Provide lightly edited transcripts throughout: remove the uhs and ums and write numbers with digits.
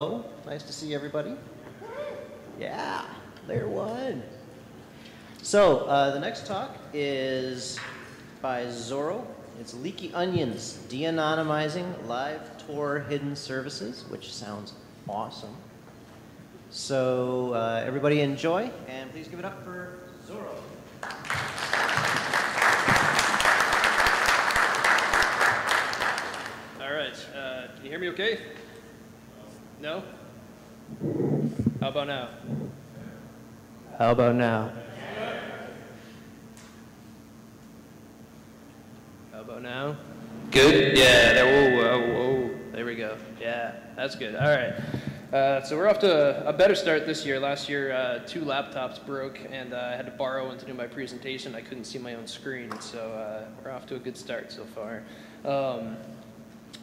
Hello, nice to see everybody. Yeah, LayerOne. So the next talk is by Zorro. It's Leeky Onions, de-anonymizing live Tor hidden services, which sounds awesome. So everybody enjoy, and please give it up for Zorro. All right, can you hear me okay? No? How about now? How about now? How about now? Good? Yeah, there, whoa, there we go. Yeah, that's good. All right. So we're off to a better start this year. Last year, 2 laptops broke, and I had to borrow one to do my presentation. I couldn't see my own screen, so we're off to a good start so far.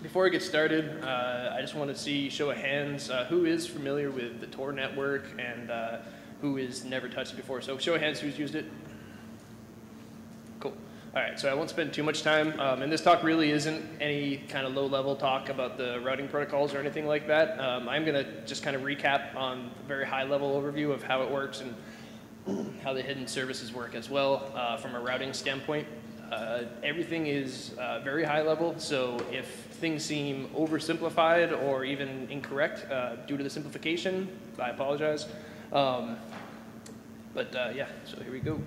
Before I get started, I just want to show of hands, who is familiar with the Tor network and who has never touched it before. So show of hands who's used it. Cool. All right, so I won't spend too much time. And this talk really isn't any kind of low-level talk about the routing protocols or anything like that. I'm going to just kind of recap on a very high-level overview of how it works and how the hidden services work as well from a routing standpoint. Everything is very high level, so if things seem oversimplified or even incorrect due to the simplification, I apologize. Yeah, so here we go.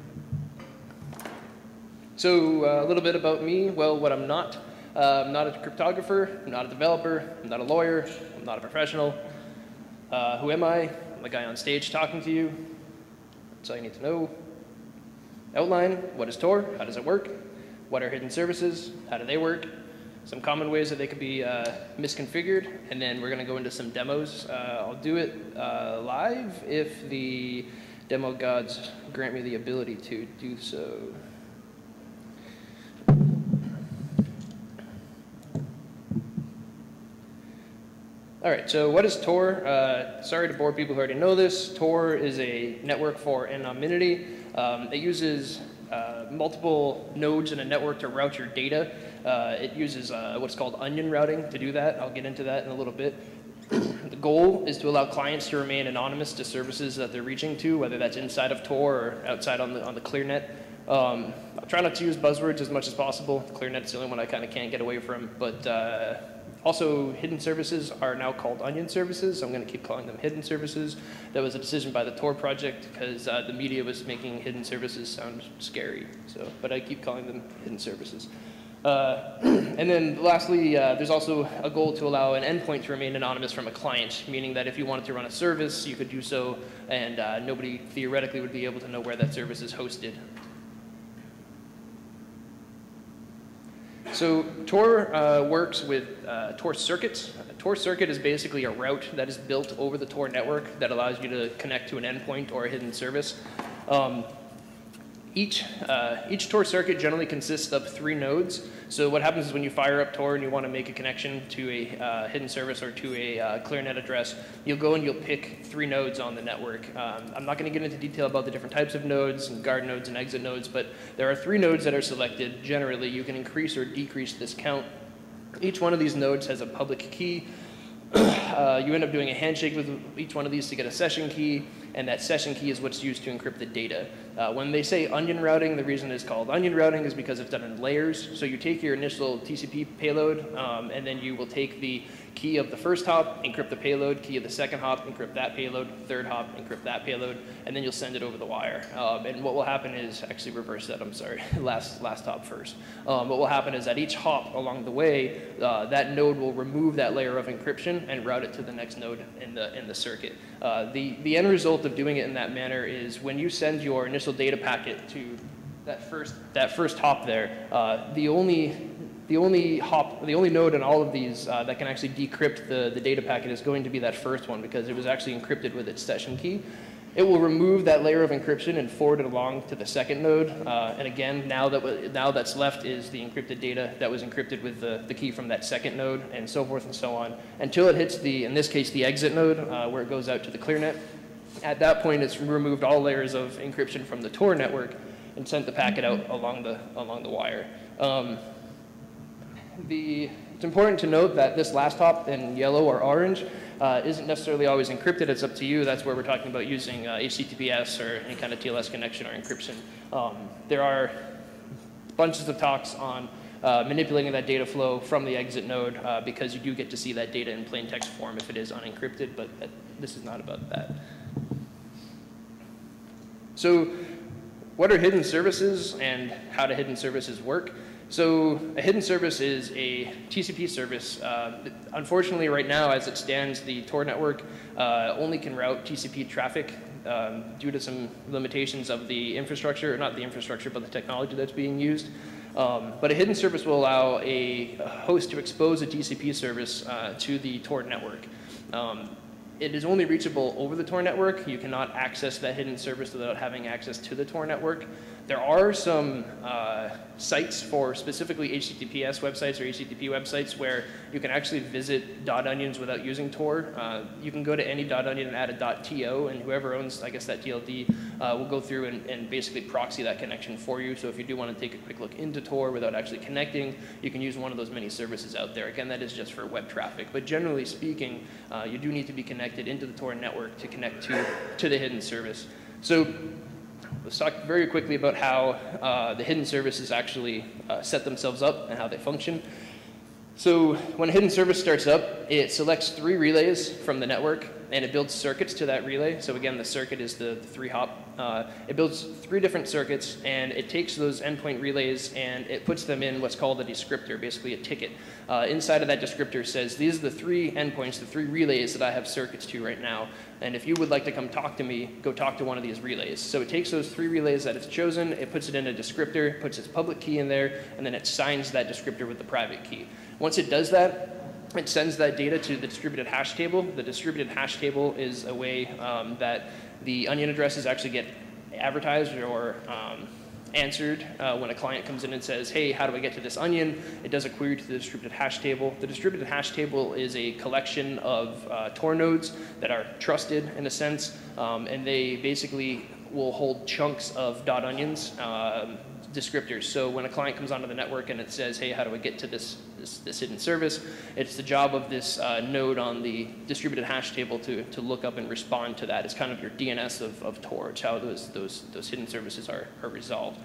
So a little bit about me. Well, what I'm not. I'm not a cryptographer, I'm not a developer, I'm not a lawyer, I'm not a professional. Who am I? I'm the guy on stage talking to you. That's all you need to know. Outline, what is Tor? How does it work? What are hidden services? How do they work? Some common ways that they could be misconfigured, and then we're going to go into some demos. I'll do it live if the demo gods grant me the ability to do so. All right, so what is Tor? Sorry to bore people who already know this. Tor is a network for anonymity. It uses multiple nodes in a network to route your data. It uses what's called onion routing to do that. I'll get into that in a little bit. The goal is to allow clients to remain anonymous to services that they're reaching to, whether that's inside of Tor or outside on the ClearNet. I'll try not to use buzzwords as much as possible. ClearNet's the only one I kind of can't get away from, but also, hidden services are now called onion services. I'm going to keep calling them hidden services. That was a decision by the Tor project because the media was making hidden services sound scary. So, but I keep calling them hidden services. And then lastly, there's also a goal to allow an endpoint to remain anonymous from a client, meaning that if you wanted to run a service, you could do so, and nobody theoretically would be able to know where that service is hosted. So Tor works with Tor circuits. A Tor circuit is basically a route that is built over the Tor network that allows you to connect to an endpoint or a hidden service. Each Tor circuit generally consists of 3 nodes. So what happens is when you fire up Tor and you want to make a connection to a hidden service or to a ClearNet address, you'll go and you'll pick 3 nodes on the network. I'm not going to get into detail about the different types of nodes and guard nodes and exit nodes, but there are 3 nodes that are selected. Generally, you can increase or decrease this count. Each one of these nodes has a public key. You end up doing a handshake with each one of these to get a session key, and that session key is what's used to encrypt the data. When they say onion routing, the reason it's called onion routing is because it's done in layers. So you take your initial TCP payload, and then you will take the key of the first hop, encrypt the payload, key of the second hop, encrypt that payload, third hop, encrypt that payload, and then you'll send it over the wire. And what will happen is, actually reverse that, I'm sorry, last hop first. What will happen is at each hop along the way, that node will remove that layer of encryption and route it to the next node in the circuit. The end result of doing it in that manner is when you send your initial data packet to that first hop there, the only node in all of these that can actually decrypt the data packet is going to be that first one because it was actually encrypted with its session key. It will remove that layer of encryption and forward it along to the second node. And again, now that's left is the encrypted data that was encrypted with the key from that second node, and so forth and so on, until it hits in this case, the exit node, where it goes out to the ClearNet. At that point, it's removed all layers of encryption from the Tor network and sent the packet out along the wire. It's important to note that this last hop in yellow or orange isn't necessarily always encrypted. It's up to you. That's where we're talking about using HTTPS or any kind of TLS connection or encryption. There are bunches of talks on manipulating that data flow from the exit node because you do get to see that data in plain text form if it is unencrypted, but this is not about that. So what are hidden services and how do hidden services work? So a hidden service is a TCP service. Unfortunately, right now, as it stands, the Tor network only can route TCP traffic due to some limitations of the infrastructure, not the infrastructure, but the technology that's being used. But a hidden service will allow a host to expose a TCP service to the Tor network. It is only reachable over the Tor network. You cannot access that hidden service without having access to the Tor network. There are some sites for specifically HTTPS websites or HTTP websites where you can actually visit .onions without using Tor. You can go to any .onion and add a .to, and whoever owns, I guess, that TLD will go through and basically proxy that connection for you. So if you do want to take a quick look into Tor without actually connecting, you can use one of those many services out there. Again, that is just for web traffic. But generally speaking, you do need to be connected into the Tor network to connect to the hidden service. So let's talk very quickly about how the hidden services actually set themselves up and how they function. So when a hidden service starts up, it selects 3 relays from the network and it builds circuits to that relay. So again, the circuit is the 3-hop. It builds 3 different circuits and it takes those endpoint relays and it puts them in what's called a descriptor, basically a ticket. Inside of that descriptor says, these are the 3 endpoints, the 3 relays that I have circuits to right now. And if you would like to come talk to me, go talk to one of these relays. So it takes those 3 relays that it's chosen, it puts it in a descriptor, puts its public key in there, and then it signs that descriptor with the private key. Once it does that, it sends that data to the distributed hash table. The distributed hash table is a way that the onion addresses actually get advertised or answered when a client comes in and says, hey, how do I get to this onion? It does a query to the distributed hash table. The distributed hash table is a collection of Tor nodes that are trusted in a sense, and they basically will hold chunks of .onions descriptors. So when a client comes onto the network and it says, hey, how do I get to this hidden service? It's the job of this node on the distributed hash table to look up and respond to that. It's kind of your DNS of Tor. It's how those hidden services are resolved.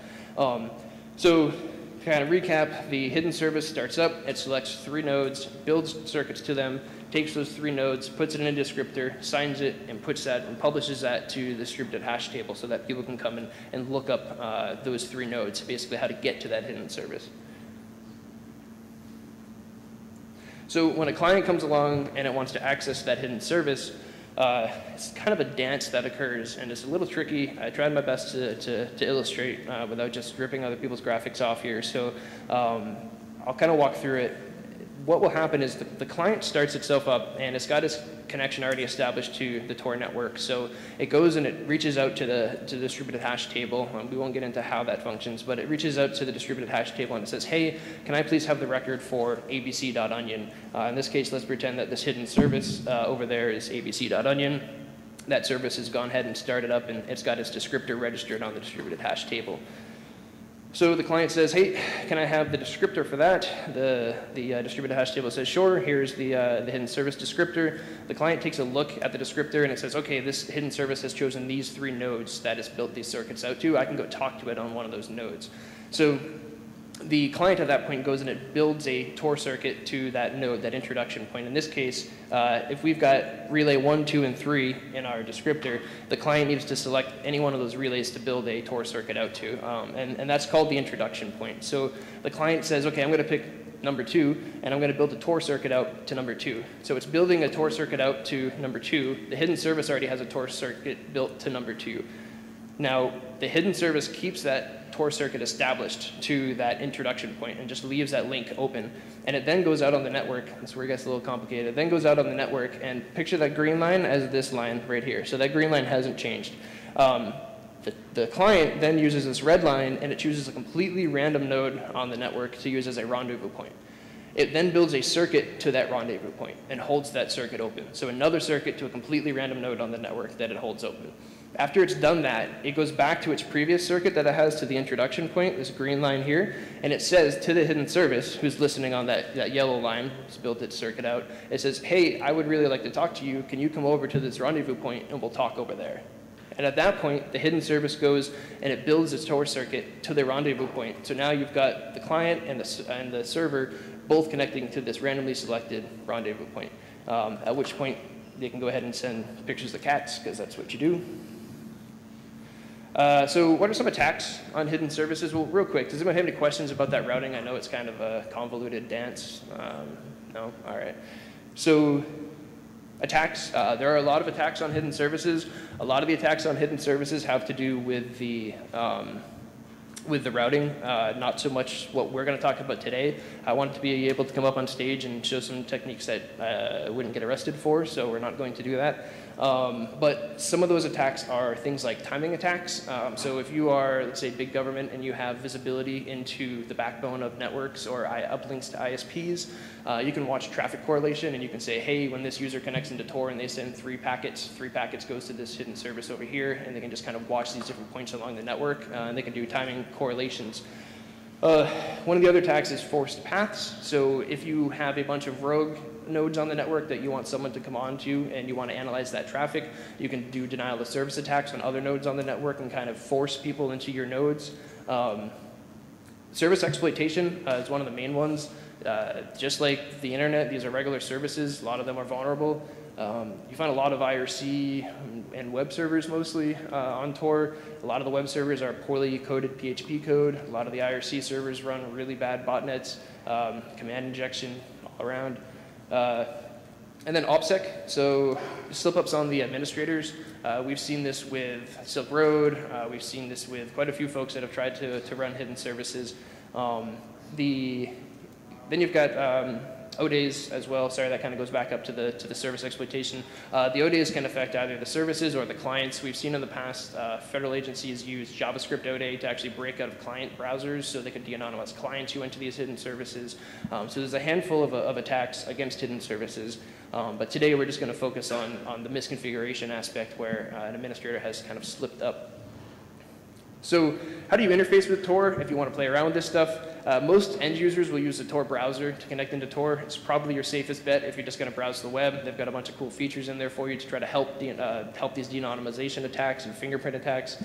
So to kind of recap, the hidden service starts up, it selects 3 nodes, builds circuits to them, takes those 3 nodes, puts it in a descriptor, signs it, and puts that and publishes that to the distributed hash table so that people can come in and look up those 3 nodes, basically how to get to that hidden service. So when a client comes along and it wants to access that hidden service, it's kind of a dance that occurs, and it's a little tricky. I tried my best to illustrate without just ripping other people's graphics off here. So I'll kind of walk through it. What will happen is the client starts itself up, and it's got its connection already established to the Tor network. So it goes and it reaches out to the distributed hash table. We won't get into how that functions, but it reaches out to the distributed hash table and it says, hey, can I please have the record for abc.onion? In this case, let's pretend that this hidden service over there is abc.onion. That service has gone ahead and started up, and it's got its descriptor registered on the distributed hash table. So the client says, hey, can I have the descriptor for that? The distributed hash table says, sure, here's the hidden service descriptor. The client takes a look at the descriptor and it says, okay, this hidden service has chosen these 3 nodes that it's built these circuits out to. I can go talk to it on one of those nodes. So the client at that point goes and it builds a Tor circuit to that node, that introduction point. In this case, if we've got relay 1, 2, and 3 in our descriptor, the client needs to select any one of those relays to build a Tor circuit out to. And that's called the introduction point. So the client says, okay, I'm going to pick number 2, and I'm going to build a Tor circuit out to number 2. So it's building a Tor circuit out to number 2. The hidden service already has a Tor circuit built to number 2. Now, the hidden service keeps that Tor circuit established to that introduction point and just leaves that link open. And it then goes out on the network. That's where it gets a little complicated. It then goes out on the network, and picture that green line as this line right here. So that green line hasn't changed. The client then uses this red line, and it chooses a completely random node on the network to use as a rendezvous point. It then builds a circuit to that rendezvous point and holds that circuit open. So another circuit to a completely random node on the network that it holds open. After it's done that, it goes back to its previous circuit that it has to the introduction point, this green line here, and it says to the hidden service, who's listening on that yellow line, who's built its circuit out, it says, hey, I would really like to talk to you. Can you come over to this rendezvous point and we'll talk over there? And at that point, the hidden service goes and it builds its Tor circuit to the rendezvous point. So now you've got the client and the server both connecting to this randomly selected rendezvous point, at which point they can go ahead and send pictures of cats, because that's what you do. So what are some attacks on hidden services? Well, real quick, does anyone have any questions about that routing? I know it's kind of a convoluted dance. No? All right. So attacks, there are a lot of attacks on hidden services. A lot of the attacks on hidden services have to do with the routing, not so much what we're going to talk about today. I wanted to be able to come up on stage and show some techniques that I wouldn't get arrested for, so we're not going to do that. But some of those attacks are things like timing attacks. So if you are, let's say, big government and you have visibility into the backbone of networks or uplinks to ISPs, you can watch traffic correlation and you can say, hey, when this user connects into Tor and they send 3 packets goes to this hidden service over here, and they can just kind of watch these different points along the network, and they can do timing correlations. One of the other attacks is forced paths. So if you have a bunch of rogue nodes on the network that you want someone to come onto and you want to analyze that traffic, you can do denial of service attacks on other nodes on the network and kind of force people into your nodes. Service exploitation is one of the main ones. Just like the internet, these are regular services. A lot of them are vulnerable. You find a lot of IRC and web servers mostly on Tor. A lot of the web servers are poorly coded PHP code. A lot of the IRC servers run really bad botnets, command injection all around. And then OPSEC, so slip-ups on the administrators. We've seen this with Silk Road. We've seen this with quite a few folks that have tried to run hidden services. Then you've got ODAs as well. Sorry, that kind of goes back up to the service exploitation. The ODAs can affect either the services or the clients. We've seen in the past federal agencies use JavaScript ODA to actually break out of client browsers so they could de-anonymize clients who went to these hidden services. So there's a handful of attacks against hidden services. But today we're just going to focus on the misconfiguration aspect where an administrator has kind of slipped up. So how do you interface with Tor if you want to play around with this stuff? Most end users will use the Tor browser to connect into Tor. It's probably your safest bet if you're just going to browse the web. They've got a bunch of cool features in there for you to try to help these de-anonymization attacks and fingerprint attacks.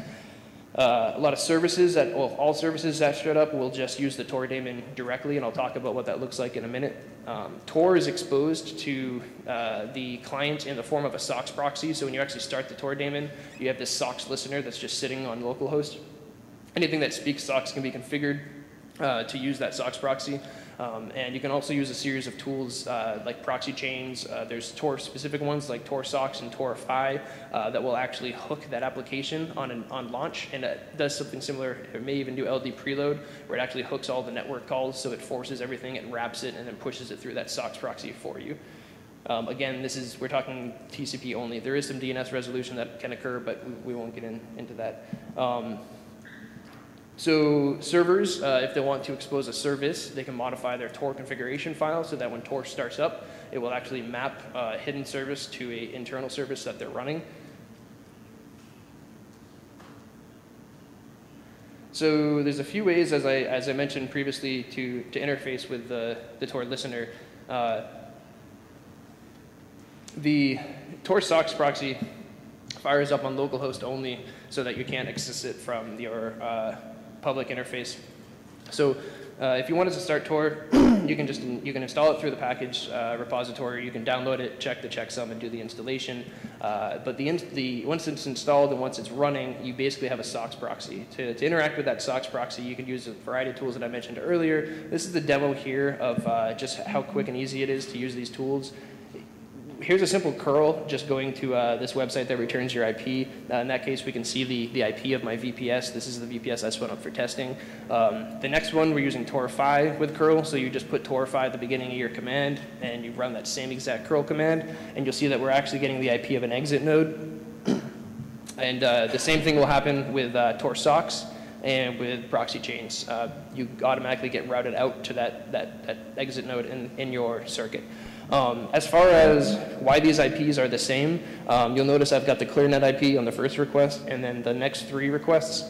A lot of services, all services that showed up will just use the Tor daemon directly, and I'll talk about what that looks like in a minute. Tor is exposed to the client in the form of a SOCKS proxy, so when you actually start the Tor daemon, you have this SOCKS listener that's just sitting on localhost. Anything that speaks SOCKS can be configured to use that SOCKS proxy. And you can also use a series of tools like proxy chains. There's Tor-specific ones like Tor SOCKS and Tor-Fi that will actually hook that application on launch, and it does something similar. It may even do LD preload, where it actually hooks all the network calls, so it forces everything, it wraps it, and then pushes it through that SOCKS proxy for you. Again, we're talking TCP only. There is some DNS resolution that can occur, but we won't get into that. So servers, if they want to expose a service, they can modify their Tor configuration file so that when Tor starts up, it will actually map a hidden service to an internal service that they're running. So there's a few ways, as I mentioned previously, to interface with the Tor listener. The Tor SOCKS proxy fires up on localhost only so that you can't access it from your public interface. So if you wanted to start Tor, you can install it through the package repository. You can download it, check the checksum, and do the installation. But once it's installed and once it's running, you basically have a SOCKS proxy. To interact with that SOCKS proxy, you can use a variety of tools that I mentioned earlier. This is the demo here of just how quick and easy it is to use these tools. Here's a simple curl, just going to this website that returns your IP. In that case, we can see the IP of my VPS. This is the VPS I spun up for testing. The next one, we're using Tor-Fi with curl. So you just put Tor-Fi at the beginning of your command, and you run that same exact curl command, and you'll see that we're actually getting the IP of an exit node. And the same thing will happen with Tor SOCKS and with proxy chains. You automatically get routed out to that exit node in your circuit. As far as why these IPs are the same, you'll notice I've got the ClearNet IP on the first request, and then the next 3 requests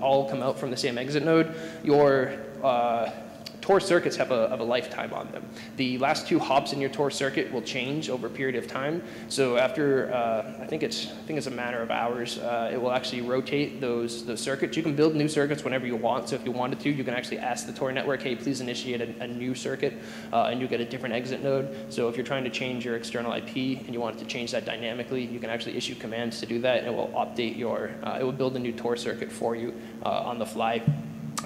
all come out from the same exit node. Your Tor circuits have a lifetime on them. The last 2 hops in your Tor circuit will change over a period of time. So after, I think it's a matter of hours, it will actually rotate those circuits. You can build new circuits whenever you want. So if you wanted to, you can actually ask the Tor network, hey, please initiate a new circuit, and you get a different exit node. So if you're trying to change your external IP and you want it to change that dynamically, you can actually issue commands to do that, and it will update your, it will build a new Tor circuit for you on the fly.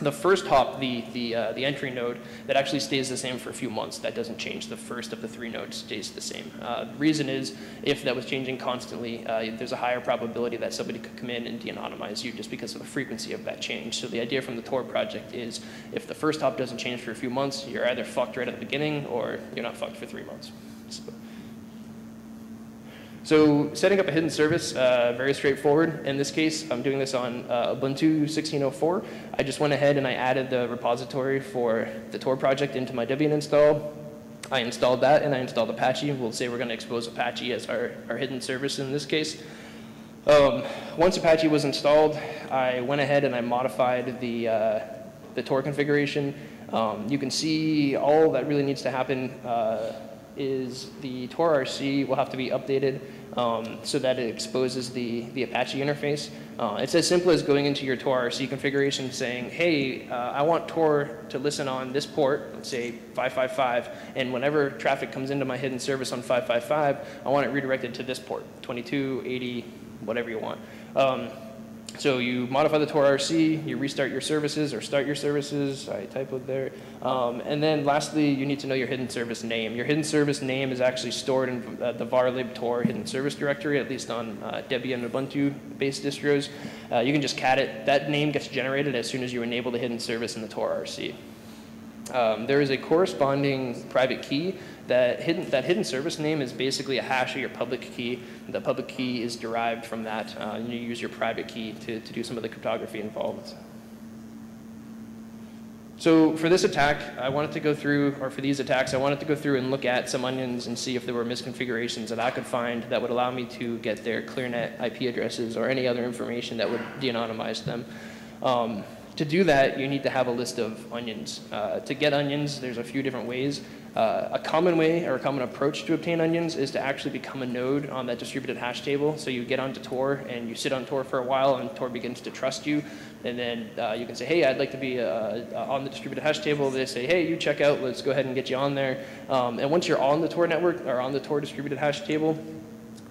The first hop, the entry node, that actually stays the same for a few months. That doesn't change. The first of the 3 nodes stays the same. The reason is, if that was changing constantly, there's a higher probability that somebody could come in and de-anonymize you just because of the frequency of that change. So the idea from the Tor project is, if the first hop doesn't change for a few months, you're either fucked right at the beginning, or you're not fucked for 3 months. So setting up a hidden service, very straightforward. In this case, I'm doing this on Ubuntu 16.04. I just went ahead and I added the repository for the Tor project into my Debian install. I installed that, and I installed Apache. We'll say we're going to expose Apache as our hidden service in this case. Once Apache was installed, I went ahead and I modified the Tor configuration. You can see all that really needs to happen is the Tor RC will have to be updated so that it exposes the Apache interface. It's as simple as going into your Tor RC configuration saying, hey, I want Tor to listen on this port, let's say 555, and whenever traffic comes into my hidden service on 555, I want it redirected to this port, 22, 80, whatever you want. So you modify the Tor RC, you restart your services or start your services, I typoed there. And then lastly, you need to know your hidden service name. Your hidden service name is actually stored in the varlib Tor hidden service directory, at least on Debian and Ubuntu based distros. You can just cat it. That name gets generated as soon as you enable the hidden service in the Tor RC. There is a corresponding private key. That hidden service name is basically a hash of your public key. The public key is derived from that. And you use your private key to do some of the cryptography involved. So for this attack, I wanted to go through, or for these attacks, I wanted to go through and look at some onions and see if there were misconfigurations that I could find that would allow me to get their ClearNet IP addresses or any other information that would de-anonymize them. To do that, you need to have a list of onions. To get onions, there's a few different ways. A common way or a common approach to obtain onions is to actually become a node on that distributed hash table. So you get onto Tor and you sit on Tor for a while, and Tor begins to trust you. And then you can say, hey, I'd like to be on the distributed hash table. They say, hey, you check out, let's go ahead and get you on there. And once you're on the Tor network or on the Tor distributed hash table,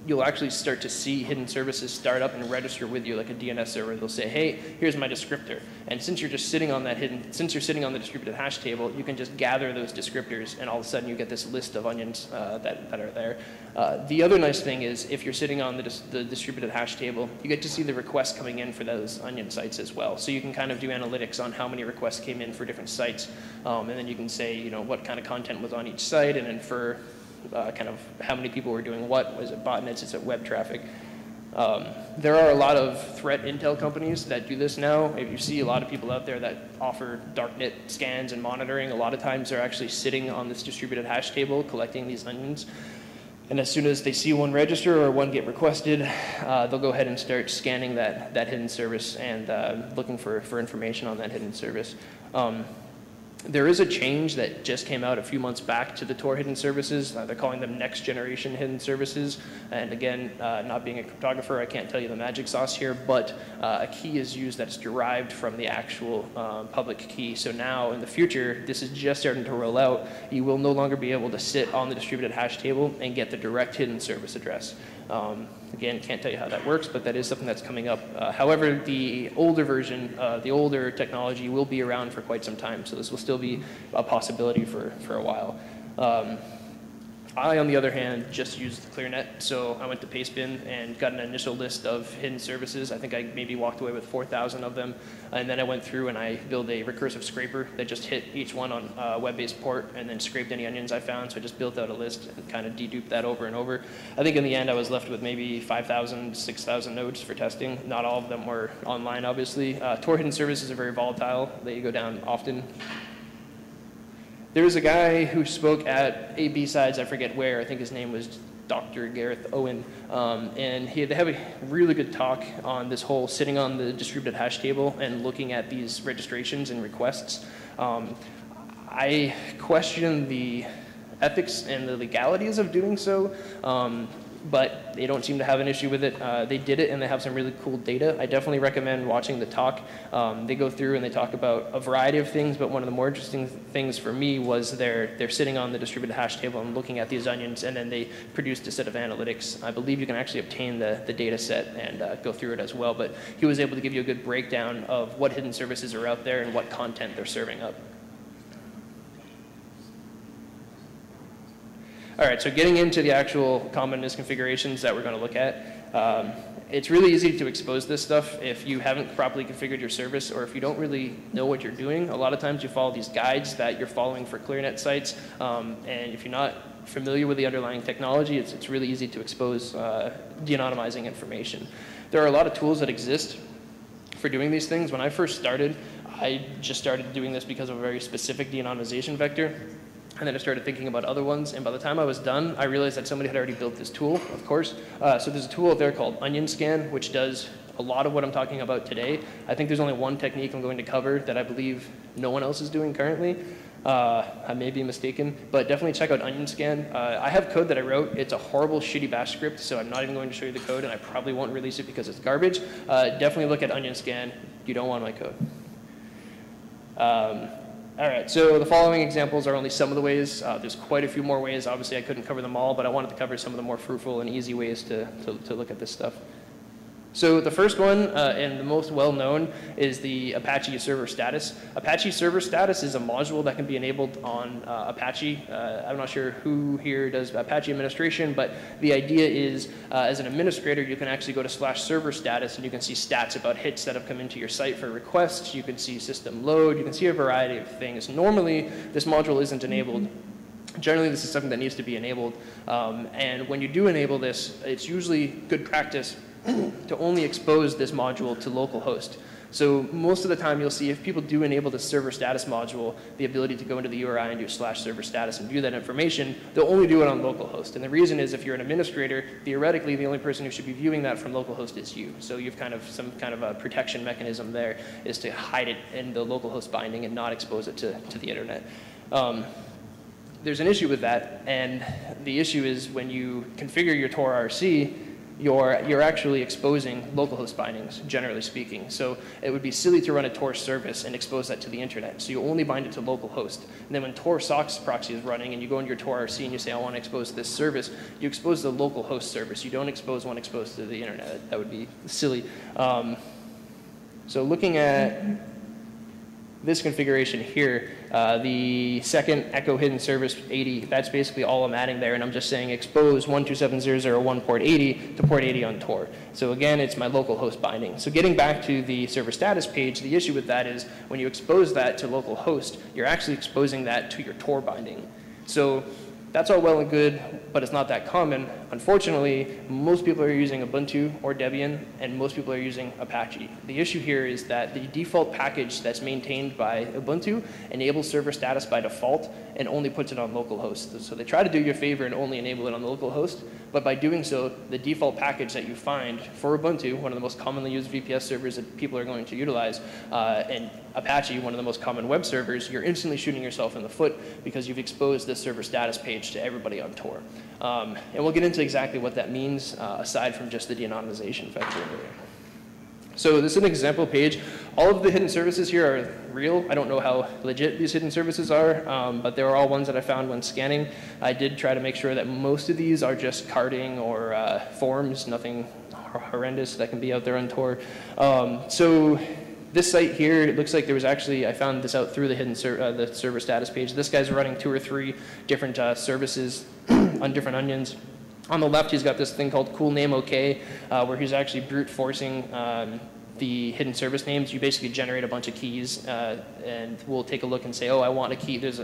you'll actually start to see hidden services start up and register with you like a DNS server. They'll say, hey, here's my descriptor. And since you're just sitting on that since you're sitting on the distributed hash table, you can just gather those descriptors, and all of a sudden you get this list of onions that are there. The other nice thing is, if you're sitting on the distributed hash table, you get to see the requests coming in for those onion sites as well. So you can kind of do analytics on how many requests came in for different sites. And then you can say, you know, what kind of content was on each site, and infer kind of how many people were doing what. Was it botnets? Is it web traffic? There are a lot of threat intel companies that do this now. If you see a lot of people out there that offer darknet scans and monitoring, a lot of times they're actually sitting on this distributed hash table collecting these onions. And as soon as they see one register or one get requested, they'll go ahead and start scanning that hidden service and looking for information on that hidden service. There is a change that just came out a few months back to the Tor hidden services. They're calling them next generation hidden services. And again, not being a cryptographer, I can't tell you the magic sauce here, but a key is used that's derived from the actual public key. So now in the future, this is just starting to roll out. You will no longer be able to sit on the distributed hash table and get the direct hidden service address. Again, can't tell you how that works, but that is something that's coming up. However, the older version, the older technology will be around for quite some time, so this will still be a possibility for a while. I, on the other hand, just used ClearNet, so I went to Pastebin and got an initial list of hidden services. I think I maybe walked away with 4,000 of them, and then I went through and I built a recursive scraper that just hit each one on a web-based port and then scraped any onions I found, so I just built out a list and kind of deduped that over and over. I think in the end I was left with maybe 5,000, 6,000 nodes for testing. Not all of them were online, obviously. Tor hidden services are very volatile. They go down often. There was a guy who spoke at a B-Sides, I forget where, I think his name was Dr. Gareth Owen, and they have a really good talk on this whole sitting on the distributed hash table and looking at these registrations and requests. I question the ethics and the legalities of doing so, but they don't seem to have an issue with it. They did it and they have some really cool data. I definitely recommend watching the talk. They go through and they talk about a variety of things, but one of the more interesting things for me was they're sitting on the distributed hash table and looking at these onions, and then they produced a set of analytics. I believe you can actually obtain the data set and go through it as well, but he was able to give you a good breakdown of what hidden services are out there and what content they're serving up. All right, so getting into the actual common misconfigurations that we're going to look at, it's really easy to expose this stuff if you haven't properly configured your service or if you don't really know what you're doing. A lot of times you follow these guides that you're following for ClearNet sites, and if you're not familiar with the underlying technology, it's really easy to expose de-anonymizing information. There are a lot of tools that exist for doing these things. When I first started, I just started doing this because of a very specific de-anonymization vector. And then I started thinking about other ones, and by the time I was done, I realized that somebody had already built this tool, of course. So there's a tool out there called OnionScan, which does a lot of what I'm talking about today. I think there's only one technique I'm going to cover that I believe no one else is doing currently. I may be mistaken, but definitely check out OnionScan. I have code that I wrote. It's a horrible, shitty bash script, so I'm not even going to show you the code, and I probably won't release it because it's garbage. Definitely look at OnionScan. You don't want my code. All right, so the following examples are only some of the ways. There's quite a few more ways. Obviously, I couldn't cover them all, but I wanted to cover some of the more fruitful and easy ways to look at this stuff. So the first one, and the most well-known, is the Apache server status. Apache server status is a module that can be enabled on Apache. I'm not sure who here does Apache administration, but the idea is, as an administrator, you can actually go to /server status, and you can see stats about hits that have come into your site for requests. You can see system load. You can see a variety of things. Normally, this module isn't enabled. Generally, this is something that needs to be enabled. And when you do enable this, it's usually good practice to only expose this module to localhost. So most of the time you'll see if people do enable the server status module, the ability to go into the URI and do /server status and view that information, they'll only do it on localhost. And the reason is if you're an administrator, theoretically the only person who should be viewing that from localhost is you. So you've kind of some kind of a protection mechanism there is to hide it in the localhost binding and not expose it to the internet. There's an issue with that, and the issue is when you configure your Tor RC, you're actually exposing localhost bindings, generally speaking. So it would be silly to run a Tor service and expose that to the internet. So you only bind it to localhost. And then when Tor SOCKS proxy is running and you go into your Tor RC and you say, I want to expose this service, you expose the localhost service. You don't expose one exposed to the internet. That would be silly. So looking at this configuration here, the second echo hidden service 80, that's basically all I'm adding there, and I'm just saying expose 127.0.0.1 port 80 to port 80 on Tor. So again, it's my local host binding. So getting back to the server status page, the issue with that is when you expose that to local host, you're actually exposing that to your Tor binding. So that's all well and good, but it's not that common. Unfortunately, most people are using Ubuntu or Debian, and most people are using Apache. The issue here is that the default package that's maintained by Ubuntu enables server status by default and only puts it on localhost. So they try to do you a favor and only enable it on localhost, but by doing so, the default package that you find for Ubuntu, one of the most commonly used VPS servers that people are going to utilize, and Apache, one of the most common web servers, you're instantly shooting yourself in the foot because you've exposed this server status page to everybody on Tor. And we'll get into exactly what that means aside from just the de-anonymization factor. So this is an example page. All of the hidden services here are real. I don't know how legit these hidden services are, but they are all ones that I found when scanning. I did try to make sure that most of these are just carding or forms, nothing horrendous that can be out there on Tor. So this site here, it looks like there was actually, I found this out through the hidden the server status page. This guy's running 2 or 3 different services on different onions. On the left, he's got this thing called cool name OK, where he's actually brute forcing the hidden service names. You basically generate a bunch of keys, and we'll take a look and say, oh, I want a key. There's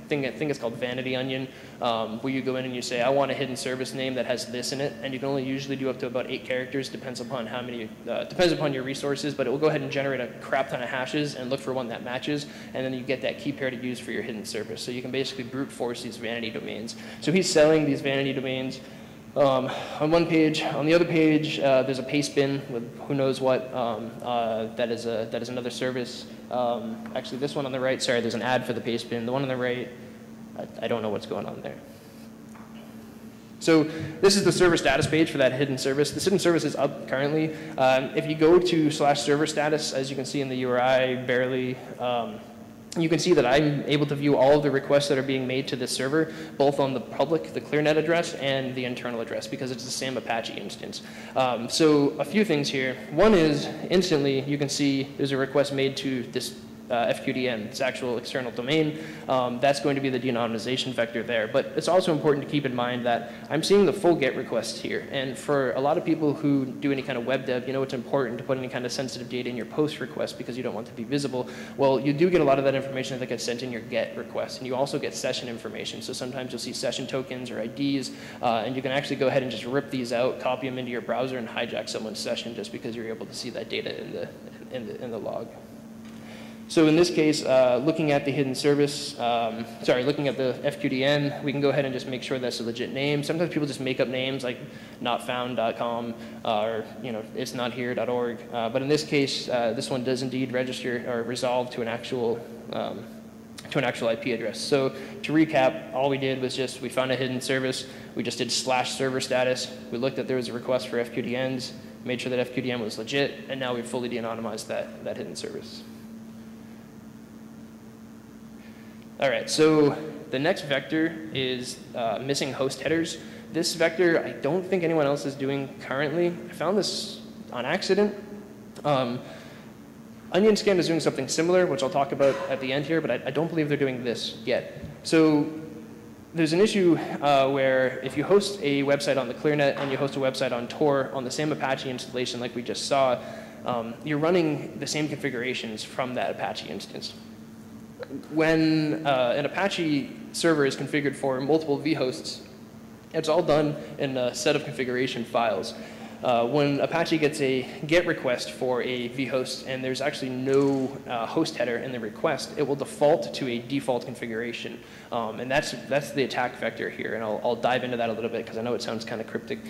thing it's called Vanity Onion, where you go in and you say, I want a hidden service name that has this in it, and you can only usually do up to about 8 characters, depends upon how many, depends upon your resources, but it will go ahead and generate a crap ton of hashes and look for one that matches, and then you get that key pair to use for your hidden service. So you can basically brute force these vanity domains. So he's selling these vanity domains on one page. On the other page, there's a paste bin with who knows what. That is another service. Actually, this one on the right, sorry, there's an ad for the paste bin. The one on the right, I don't know what's going on there. So this is the server status page for that hidden service. This hidden service is up currently. If you go to /server status, as you can see in the URI, barely, you can see that I'm able to view all of the requests that are being made to this server, both on the public, the ClearNet address, and the internal address, because it's the same Apache instance. So a few things here. One is, instantly, you can see there's a request made to this FQDN, this actual external domain. That's going to be the de-anonymization vector there. But it's also important to keep in mind that I'm seeing the full GET request here. And for a lot of people who do any kind of web dev, you know it's important to put any kind of sensitive data in your post request because you don't want to be visible. Well, you do get a lot of that information that gets sent in your GET request. And you also get session information. So sometimes you'll see session tokens or IDs, and you can actually go ahead and just rip these out, copy them into your browser, and hijack someone's session just because you're able to see that data in the log. So in this case, looking at the hidden service, looking at the FQDN, we can go ahead and just make sure that's a legit name. Sometimes people just make up names like notfound.com or itsnothere.org. But in this case, this one does indeed register or resolve to an actual IP address. So to recap, all we did was we found a hidden service. We just did /server status. We looked at there was a request for FQDNs, made sure that FQDN was legit, and now we've fully de-anonymized that hidden service. All right, so the next vector is missing host headers. This vector, I don't think anyone else is doing currently. I found this on accident. OnionScan is doing something similar, which I'll talk about at the end here, but I don't believe they're doing this yet. So there's an issue where if you host a website on the ClearNet and you host a website on Tor on the same Apache installation like we just saw, you're running the same configurations from that Apache instance. When an Apache server is configured for multiple vhosts, it's all done in a set of configuration files. When Apache gets a GET request for a vhost and there's actually no host header in the request, it will default to a default configuration. And that's the attack vector here, and I'll dive into that a little bit because I know it sounds kind of cryptic.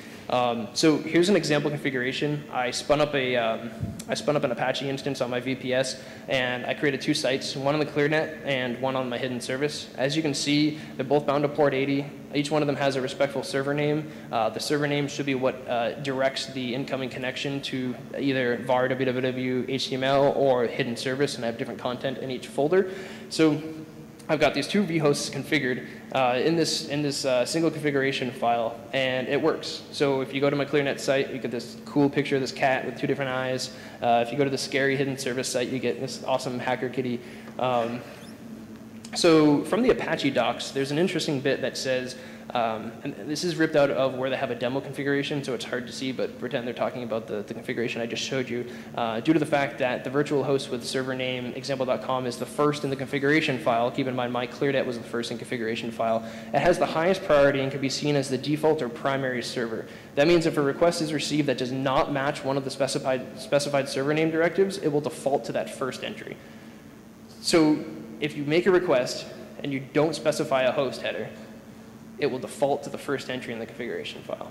So here's an example configuration. I spun up an Apache instance on my VPS, and I created 2 sites, one on the ClearNet and one on my hidden service. As you can see, they're both bound to port 80. Each one of them has a respectful server name. The server name should be what directs the incoming connection to either var www HTML or hidden service, and I have different content in each folder. So I've got these 2 vhosts configured in this single configuration file, and it works. So if you go to my ClearNet site, you get this cool picture of this cat with 2 different eyes. If you go to the scary hidden service site, you get this awesome hacker kitty. So from the Apache docs, there's an interesting bit that says, and this is ripped out of where they have a demo configuration, so it's hard to see, but pretend they're talking about the configuration I just showed you. Due to the fact that the virtual host with server name example.com is the first in the configuration file, keep in mind my ClearNet was the first in configuration file, it has the highest priority and can be seen as the default or primary server. That means if a request is received that does not match one of the specified server name directives, it will default to that first entry. So if you make a request and you don't specify a host header, it will default to the first entry in the configuration file.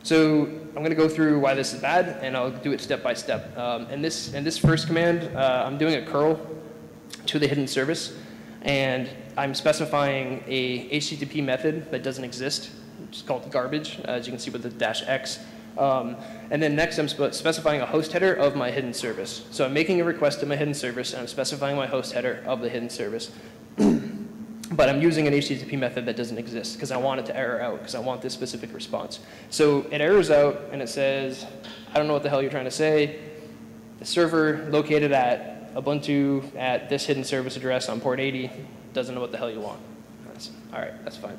So I'm going to go through why this is bad, and I'll do it step by step. In this first command, I'm doing a curl to the hidden service, and I'm specifying a HTTP method that doesn't exist, which is called garbage, as you can see with the -x. And then next, I'm specifying a host header of my hidden service. So I'm making a request to my hidden service, and I'm specifying my host header of the hidden service. But I'm using an HTTP method that doesn't exist because I want it to error out because I want this specific response. So it errors out, and it says, I don't know what the hell you're trying to say. The server located at Ubuntu at this hidden service address on port 80 doesn't know what the hell you want. All right, that's fine.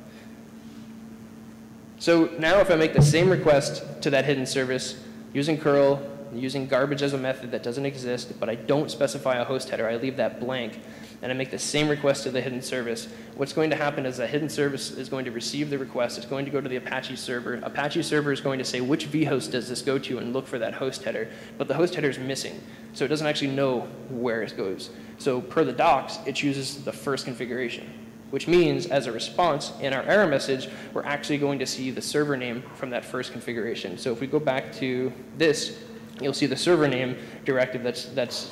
So now if I make the same request to that hidden service using curl, using garbage as a method that doesn't exist, but I don't specify a host header, I leave that blank, and I make the same request to the hidden service, what's going to happen is that hidden service is going to receive the request. It's going to go to the Apache server. Apache server is going to say, which vhost does this go to, and look for that host header. But the host header is missing, so it doesn't actually know where it goes. So per the docs, it chooses the first configuration, which means as a response in our error message, we're actually going to see the server name from that first configuration. So if we go back to this, you'll see the server name directive that's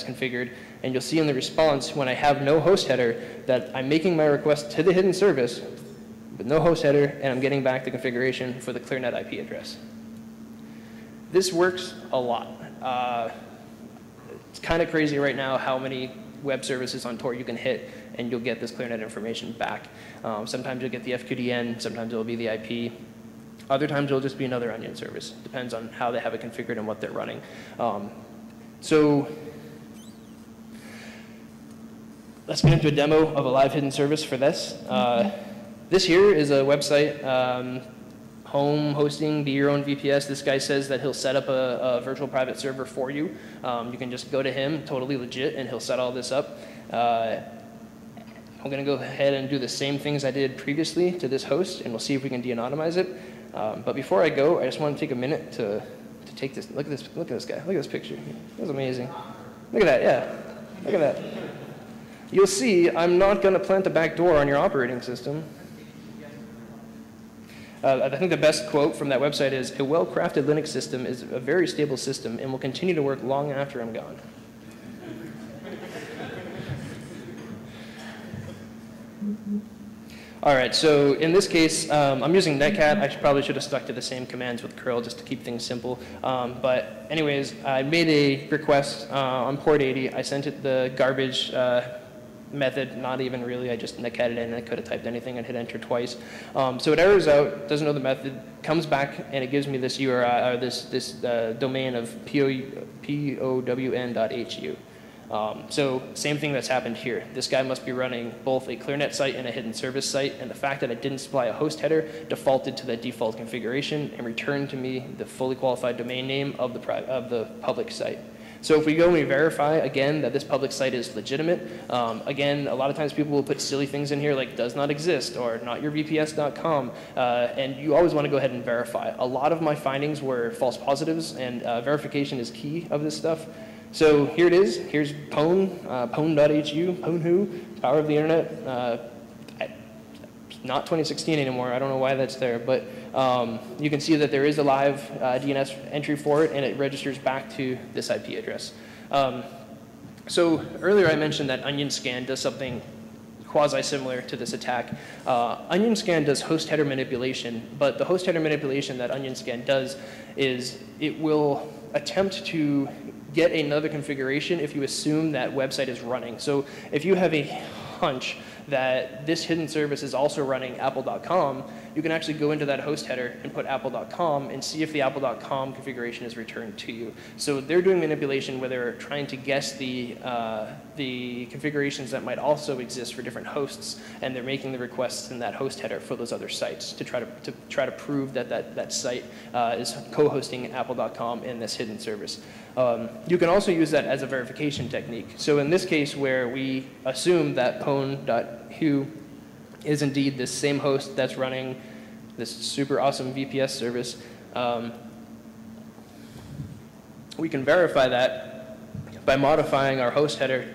configured, and you'll see in the response when I have no host header that I'm making my request to the hidden service with no host header, and I'm getting back the configuration for the ClearNet IP address. This works a lot. It's kind of crazy right now how many web services on Tor you can hit, and you'll get this ClearNet information back. Sometimes you'll get the FQDN, sometimes it'll be the IP. Other times it'll just be another Onion service. Depends on how they have it configured and what they're running. So let's get into a demo of a live hidden service for this. This here is a website, home hosting, be your own VPS. This guy says that he'll set up a virtual private server for you. You can just go to him, totally legit, and he'll set all this up. I'm going to go ahead and do the same things I did previously to this host, and we'll see if we can de-anonymize it. But before I go, I just want to take a minute to take this. Look at this guy. Look at this picture. That's amazing. Look at that. Yeah. Look at that. You'll see I'm not going to plant the back door on your operating system. I think the best quote from that website is, "A well-crafted Linux system is a very stable system and will continue to work long after I'm gone." All right, so in this case, I'm using Netcat. I probably should have stuck to the same commands with curl just to keep things simple. But anyways, I made a request on port 80. I sent it the garbage method, not even really. I just Netcat it in, and I could have typed anything and hit enter twice. So it errors out, doesn't know the method, comes back, and it gives me this URI, or this domain of pown.hu. So same thing that's happened here. This guy must be running both a ClearNet site and a hidden service site, and the fact that I didn't supply a host header defaulted to that default configuration and returned to me the fully qualified domain name of the public site. So if we go and we verify, again, that this public site is legitimate, again, a lot of times people will put silly things in here like does not exist or notyourvps.com, and you always want to go ahead and verify. A lot of my findings were false positives, and verification is key of this stuff. So here it is. Here's Pwn, Pwn.hu, Pwn.hu, power of the internet. Not 2016 anymore. I don't know why that's there, but you can see that there is a live DNS entry for it, and it registers back to this IP address. So earlier I mentioned that Onion Scan does something quasi-similar to this attack. Onion Scan does host header manipulation, but the host header manipulation that Onion Scan does is it will attempt to get another configuration if you assume that website is running. So if you have a hunch that this hidden service is also running apple.com, you can actually go into that host header and put apple.com and see if the apple.com configuration is returned to you. So they're doing manipulation where they're trying to guess the configurations that might also exist for different hosts, and they're making the requests in that host header for those other sites to try to prove that that site is co-hosting apple.com in this hidden service. You can also use that as a verification technique. So in this case where we assume that Pwn.hu is indeed this same host that's running this super awesome VPS service, we can verify that by modifying our host header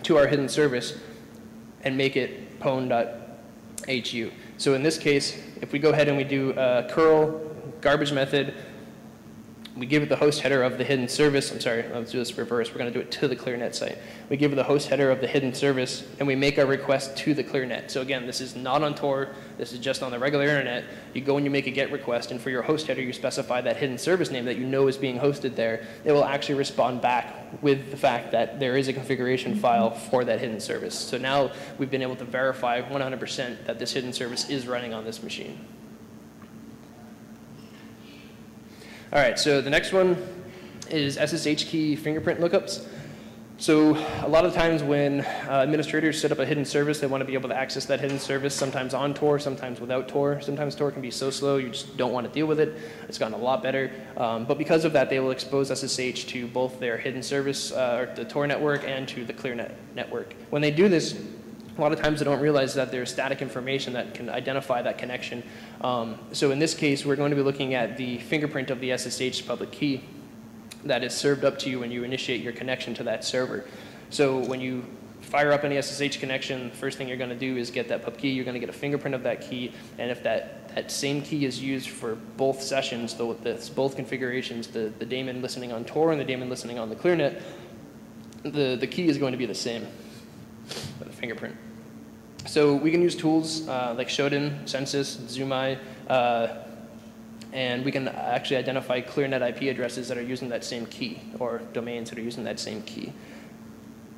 to our hidden service and make it Pwn.hu. So in this case, if we go ahead and we do curl garbage method, we give it the host header of the hidden service. I'm sorry, let's do this reverse. We're going to do it to the ClearNet site. We give it the host header of the hidden service, and we make our request to the ClearNet. So again, this is not on Tor. This is just on the regular internet. You go and you make a GET request, and for your host header, you specify that hidden service name that you know is being hosted there. It will actually respond back with the fact that there is a configuration file for that hidden service. So now we've been able to verify 100% that this hidden service is running on this machine. All right, so the next one is SSH key fingerprint lookups. So a lot of times when administrators set up a hidden service, they want to be able to access that hidden service, sometimes on Tor, sometimes without Tor. Sometimes Tor can be so slow you just don't want to deal with it. It's gotten a lot better. But because of that, they will expose SSH to both their hidden service, or the Tor network, and to the ClearNet network. When they do this, a lot of times they don't realize that there's static information that can identify that connection. So in this case, we're going to be looking at the fingerprint of the SSH public key that is served up to you when you initiate your connection to that server. So when you fire up any SSH connection, the first thing you're going to do is get that pub key. You're going to get a fingerprint of that key, and if that same key is used for both sessions, both configurations, the daemon listening on Tor and the daemon listening on the ClearNet, the key is going to be the same, the fingerprint. So we can use tools like Shodan, Census, Zoomeye, and we can actually identify ClearNet IP addresses that are using that same key, or domains that are using that same key,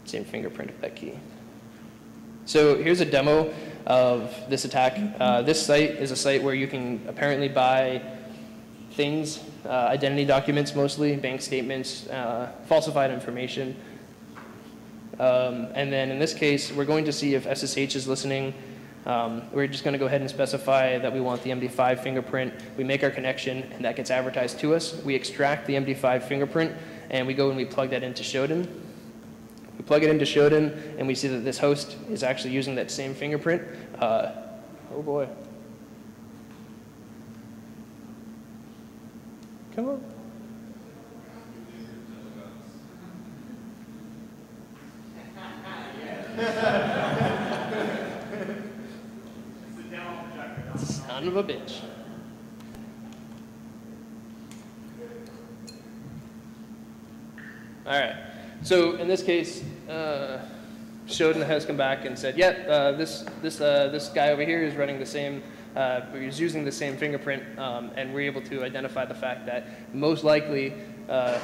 same fingerprint of that key. So here's a demo of this attack. This site is a site where you can apparently buy things, identity documents mostly, bank statements, falsified information. And then in this case, we're going to see if SSH is listening. We're just going to go ahead and specify that we want the MD5 fingerprint. We make our connection, and that gets advertised to us. We extract the MD5 fingerprint, and we go and we plug that into Shodan. We plug it into Shodan, and we see that this host is actually using that same fingerprint. Oh boy. Come on. Son of a bitch. All right. So in this case, Shodan has come back and said, yeah, this guy over here is running the same, he's using the same fingerprint, and we're able to identify the fact that most likely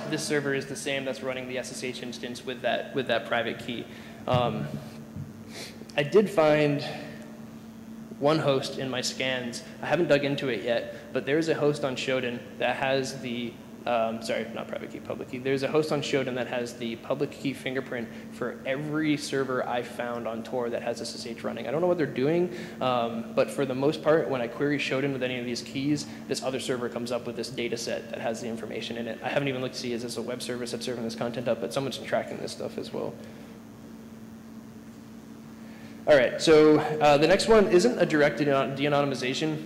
this server is the same that's running the SSH instance with that private key. I did find one host in my scans. I haven't dug into it yet, but there's a host on Shodan that has the, sorry, not private key, public key. There's a host on Shodan that has the public key fingerprint for every server I found on Tor that has SSH running. I don't know what they're doing, but for the most part, when I query Shodan with any of these keys, this other server comes up with this data set that has the information in it. I haven't even looked to see, is this a web service that's serving this content up, but someone's tracking this stuff as well. All right, so the next one isn't a direct de-anonymization.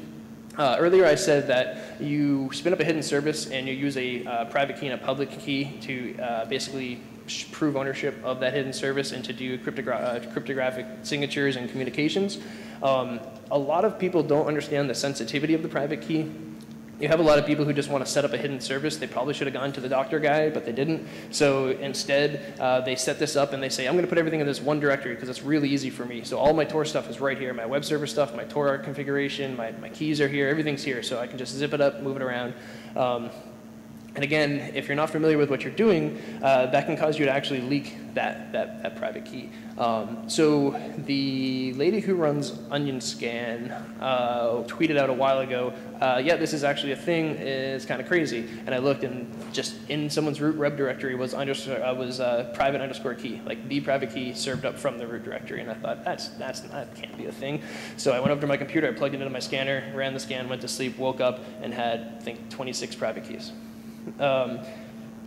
Earlier I said that you spin up a hidden service and you use a private key and a public key to basically prove ownership of that hidden service and to do cryptographic signatures and communications. A lot of people don't understand the sensitivity of the private key. You have a lot of people who just want to set up a hidden service. They probably should have gone to the doctor guy, but they didn't. So instead, they set this up and they say, I'm going to put everything in this one directory because it's really easy for me. So all my Tor stuff is right here. My web server stuff, my Tor configuration, my keys are here. Everything's here. So I can just zip it up, move it around. And again, if you're not familiar with what you're doing, that can cause you to actually leak that private key. So the lady who runs Onion Scan tweeted out a while ago, yeah, this is actually a thing. It's kind of crazy. And I looked, and just in someone's root web directory was private underscore key, like the private key served up from the root directory. And I thought, that can't be a thing. So I went over to my computer, I plugged it into my scanner, ran the scan, went to sleep, woke up, and had, I think, 26 private keys.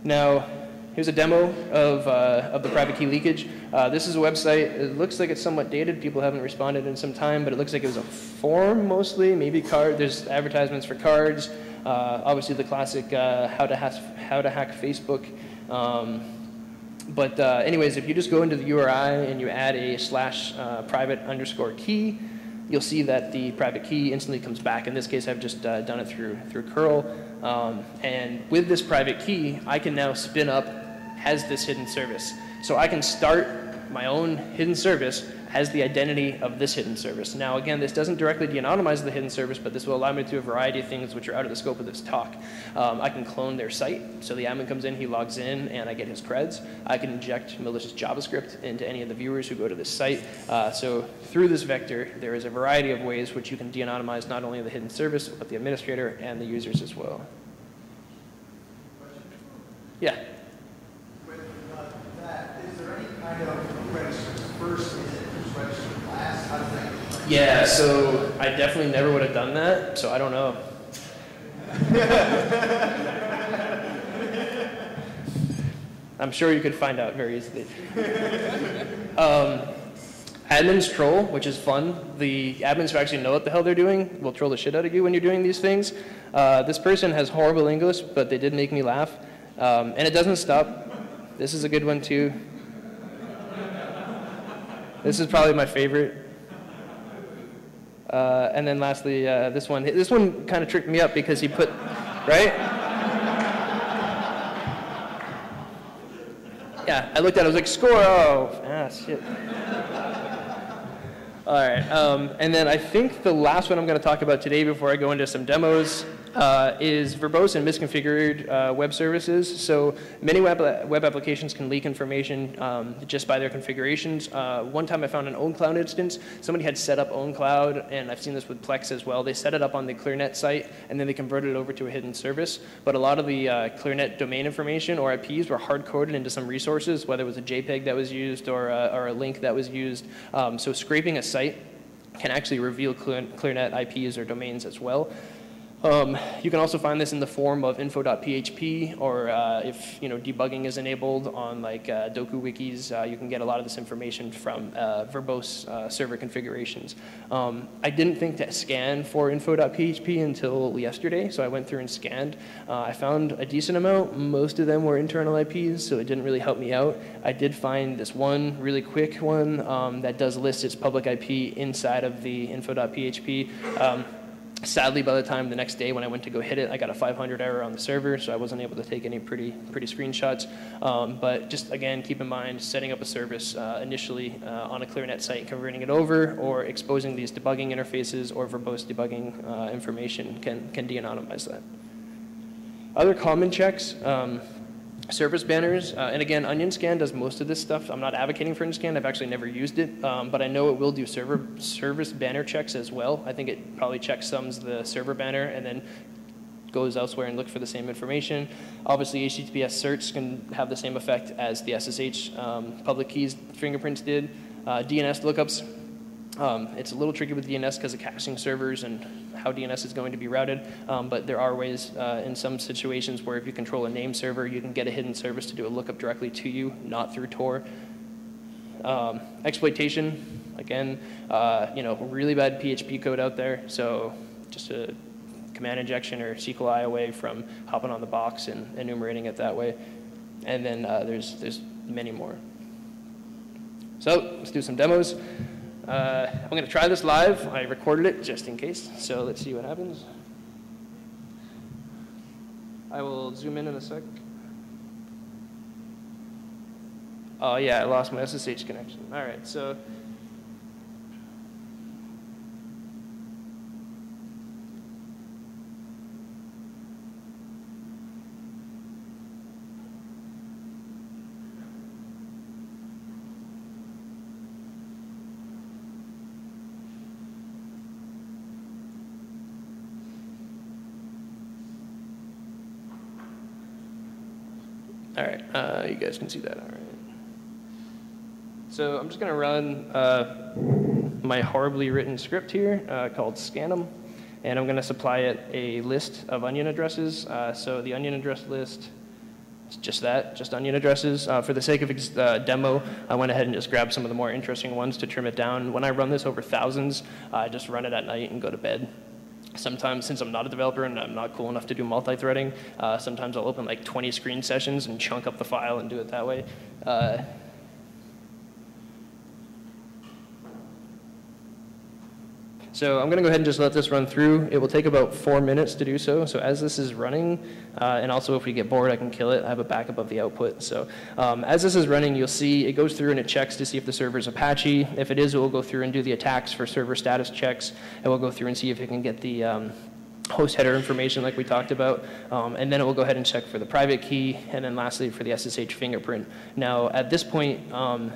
Now, here's a demo of the private key leakage. This is a website. It looks like it's somewhat dated. People haven't responded in some time, but it looks like it was a forum mostly, maybe card. There's advertisements for cards. Obviously, the classic how to hack Facebook. But anyways, if you just go into the URI and you add a / private underscore key, you'll see that the private key instantly comes back. In this case, I've just done it through curl. And with this private key, I can now spin up as this hidden service. So I can start my own hidden service as the identity of this hidden service. Now again, this doesn't directly de-anonymize the hidden service, but this will allow me to do a variety of things which are out of the scope of this talk. I can clone their site. So the admin comes in, he logs in, and I get his creds. I can inject malicious JavaScript into any of the viewers who go to this site. So through this vector, there is a variety of ways which you can de-anonymize not only the hidden service, but the administrator and the users as well. Yeah? With that, is there any Yeah, so I definitely never would have done that, so I don't know. I'm sure you could find out very easily. Admins troll, which is fun. The admins who actually know what the hell they're doing will troll the shit out of you when you're doing these things. This person has horrible English, but they did make me laugh. And it doesn't stop. This is a good one too. This is probably my favorite. And then lastly, this one. This one kind of tricked me up because he put, right? Yeah, I looked at it, I was like, score, oh, shit. All right, and then I think the last one I'm going to talk about today before I go into some demos is verbose and misconfigured web services. So many web applications can leak information just by their configurations. One time I found an OwnCloud instance. Somebody had set up OwnCloud, and I've seen this with Plex as well. They set it up on the ClearNet site, and then they converted it over to a hidden service. But a lot of the ClearNet domain information or IPs were hard-coded into some resources, whether it was a JPEG that was used or a link that was used. So scraping a site can actually reveal ClearNet IPs or domains as well. You can also find this in the form of info.php, or if debugging is enabled on like Doku wikis, you can get a lot of this information from verbose server configurations. I didn't think to scan for info.php until yesterday, so I went through and scanned. I found a decent amount. Most of them were internal IPs, so it didn't really help me out. I did find this one really quick one that does list its public IP inside of the info.php. Sadly, by the time the next day when I went to go hit it, I got a 500 error on the server, so I wasn't able to take any pretty screenshots. But just again, keep in mind setting up a service initially on a ClearNet site, converting it over, or exposing these debugging interfaces or verbose debugging information can de-anonymize that. Other common checks. Service banners, and again, OnionScan does most of this stuff. I'm not advocating for OnionScan. I've actually never used it, but I know it will do service banner checks as well. I think it probably checksums the server banner and then goes elsewhere and looks for the same information. Obviously, HTTPS certs can have the same effect as the SSH public keys fingerprints did. DNS lookups. It's a little tricky with DNS because of caching servers and how DNS is going to be routed, but there are ways in some situations where if you control a name server, you can get a hidden service to do a lookup directly to you, not through Tor. Exploitation, again, really bad PHP code out there, so just a command injection or SQLi away from hopping on the box and enumerating it that way. And then there's many more. So let's do some demos. I'm going to try this live. I recorded it just in case, so let's see what happens. I will zoom in a sec. Oh yeah, I lost my SSH connection. All right, so all right, you guys can see that, all right. So I'm just gonna run my horribly written script here called scan'em, and I'm gonna supply it a list of onion addresses. So the onion address list is just that, just onion addresses. For the sake of demo, I went ahead and just grabbed some of the more interesting ones to trim it down. When I run this over thousands, I just run it at night and go to bed. Sometimes, since I'm not a developer and I'm not cool enough to do multi-threading, sometimes I'll open like 20 screen sessions and chunk up the file and do it that way. So I'm going to go ahead and just let this run through. It will take about 4 minutes to do so. So as this is running, and also if we get bored, I can kill it. I have a backup of the output. So as this is running, you'll see it goes through and it checks to see if the server is Apache. If it is, it will go through and do the attacks for server status checks. It will go through and see if it can get the host header information like we talked about, and then it will go ahead and check for the private key, and then lastly for the SSH fingerprint. Now at this point,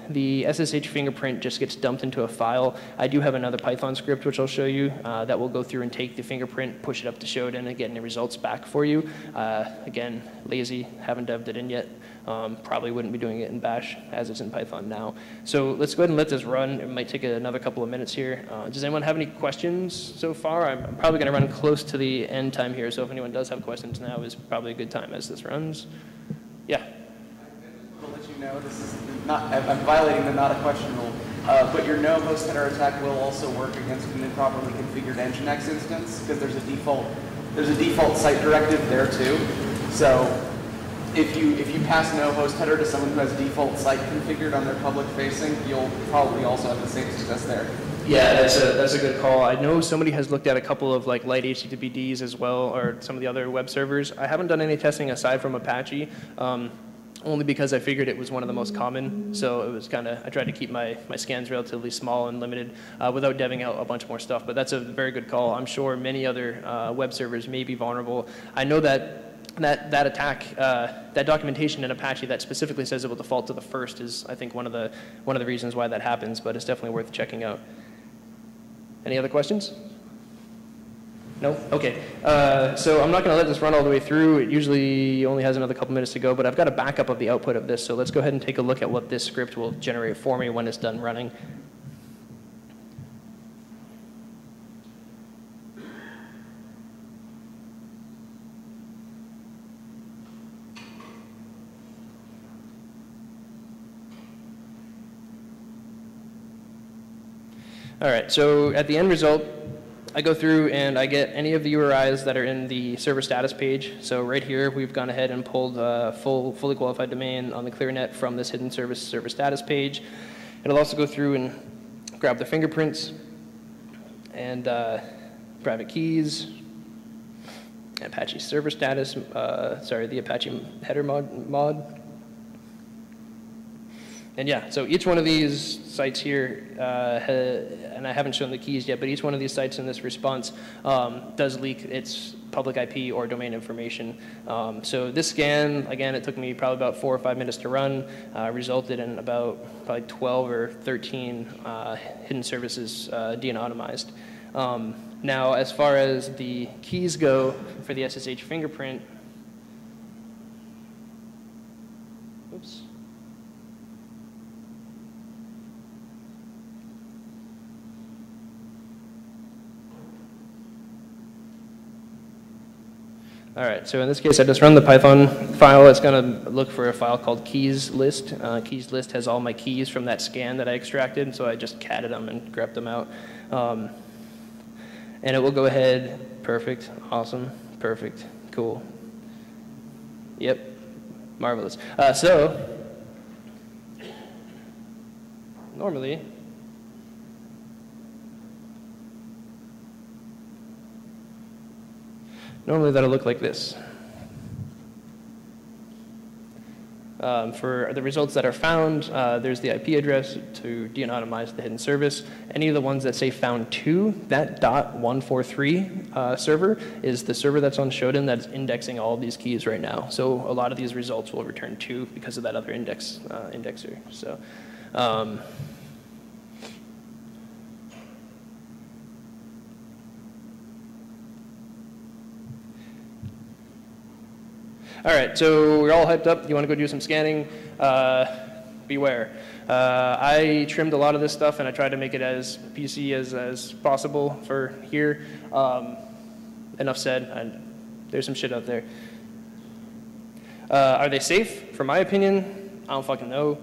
the SSH fingerprint just gets dumped into a file. I do have another Python script which I'll show you that will go through and take the fingerprint, push it up to Shodan, and get any results back for you. Again, lazy, haven't devved it in yet, Probably wouldn't be doing it in Bash as it's in Python now. So let's go ahead and let this run. It might take another couple of minutes here. Does anyone have any questions so far? I'm probably going to run close to the end time here, so if anyone does have questions now is probably a good time as this runs. Yeah. I'll let you know this is not, I'm violating the not a question rule, but your no host header attack will also work against an improperly configured Nginx instance because there's a default site directive there too. So if you pass no host header to someone who has default site configured on their public facing, you'll probably also have the same success there. Yeah, that's a good call. I know somebody has looked at a couple of like light HTTPDs as well, or some of the other web servers. I haven't done any testing aside from Apache, only because I figured it was one of the most common. So it was kind of, I tried to keep my scans relatively small and limited without deving out a bunch more stuff. But that's a very good call. I'm sure many other web servers may be vulnerable. I know that attack, that documentation in Apache that specifically says it will default to the first is, I think, one of the reasons why that happens. But it's definitely worth checking out. Any other questions? No? Okay. So I'm not going to let this run all the way through. It usually only has another couple minutes to go, but I've got a backup of the output of this. So let's go ahead and take a look at what this script will generate for me when it's done running. All right, so at the end result, I go through and I get any of the URIs that are in the server status page. So right here, we've gone ahead and pulled a fully qualified domain on the ClearNet from this hidden service server status page. It'll also go through and grab the fingerprints and private keys, Apache server status, the Apache header mod. And yeah, so each one of these sites here, and I haven't shown the keys yet, but each one of these sites in this response does leak its public IP or domain information. So this scan, again, it took me probably about 4 or 5 minutes to run, resulted in about probably 12 or 13 hidden services de-anonymized. Now, as far as the keys go for the SSH fingerprint, oops. All right, so in this case, I just run the Python file. It's going to look for a file called keys list. Keys list has all my keys from that scan that I extracted, so I just catted them and grepped them out. And it will go ahead, perfect, awesome, perfect, cool. Yep, marvelous. So, normally, that'll look like this. For the results that are found, there's the IP address to de-anonymize the hidden service. Any of the ones that say found to, that .143 server is the server that's on Shodan that's indexing all of these keys right now. So a lot of these results will return 2 because of that other indexer. So. All right, so we're all hyped up. You want to go do some scanning? Beware. I trimmed a lot of this stuff, and I tried to make it as PC as possible for here. Enough said. There's some shit out there. Are they safe? For my opinion, I don't fucking know.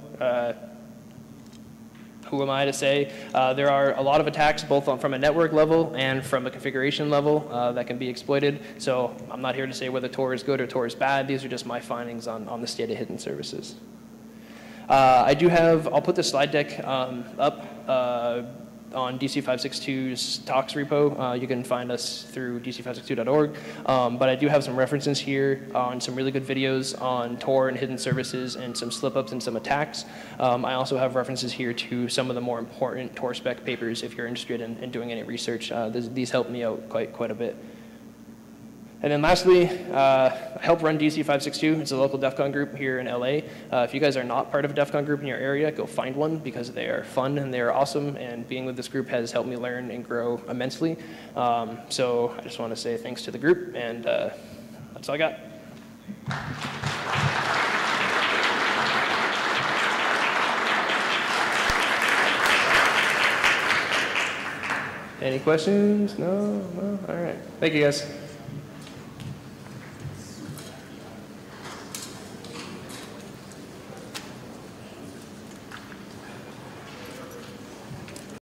Who am I to say? There are a lot of attacks, both from a network level and from a configuration level, that can be exploited. So I'm not here to say whether Tor is good or Tor is bad. These are just my findings on the state of hidden services. I'll put the slide deck up on DC562's talks repo. You can find us through dc562.org. But I do have some references here on some really good videos on Tor and hidden services and some slip-ups and some attacks. I also have references here to some of the more important Tor spec papers if you're interested in doing any research. These help me out quite a bit. And then lastly, I help run DC562. It's a local DEF CON group here in LA. If you guys are not part of a DEF CON group in your area, go find one because they are fun and they are awesome. And being with this group has helped me learn and grow immensely. So I just want to say thanks to the group, and that's all I got. Any questions? No? No? All right. Thank you, guys.